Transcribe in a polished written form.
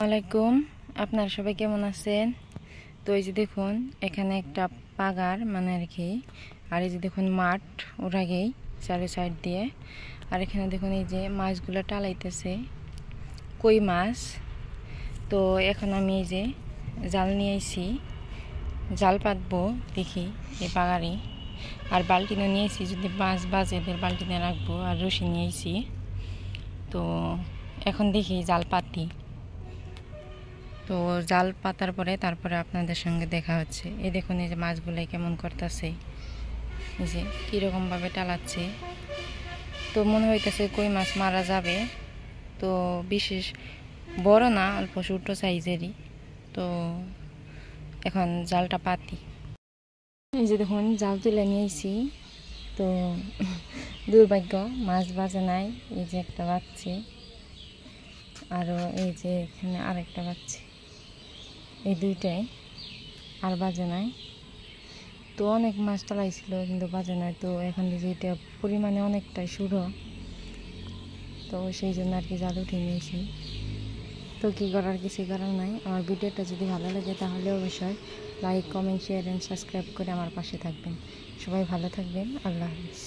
আলাইকুম, আপনারা সবাই কেমন আছেন? তো এই যে দেখুন, এখানে একটা পাগার মানে আর কি, আর এই যে দেখুন মাঠ ওর আগেই চারি সাইড দিয়ে। আর এখানে দেখুন এই যে মাছগুলো টালাইতেছে, কই মাছ। তো এখন আমি এই যে জাল নিয়ে আইছি, জাল পাতবো দেখি এই পাগারে। আর বালতিনে নিয়েছি, যদি মাছ বাজে এদের বালতিনে রাখবো। আর রশি নিয়েছি, তো এখন দেখি জাল পাতি। তো জাল পাতার পরে তারপরে আপনাদের সঙ্গে দেখা হচ্ছে। এই দেখুন এই যে মাছগুলো কেমন করতেছে, এই যে কীরকমভাবে টালাচ্ছে। তো মনে হইতেছে কই মাছ মারা যাবে। তো বিশেষ বড় না, অল্প ছোট সাইজেরই। তো এখন জালটা পাতি। এই যে দেখুন জাল তুলে নিয়েছি। তো দুর্ভাগ্য মাছ বাজে নাই। এই যে একটা বাজছে, আরও এই যে এখানে আরেকটা বাজছে। এই দুইটাই, আর বাজে নাই। তো অনেক মাছ টালাইছিল কিন্তু বাজে নাই। তো এখন যে এটা পরিমাণে অনেকটাই শুরু, তো সেই জন্য আর কি জাল উঠিয়ে নিয়েছি। তো কী করার, কিছু করার নাই। আমার ভিডিওটা যদি ভালো লাগে তাহলে অবশ্যই like, comment, share and subscribe করে আমার পাশে থাকবেন। সবাই ভালো থাকবেন। আল্লাহ হাফিজ।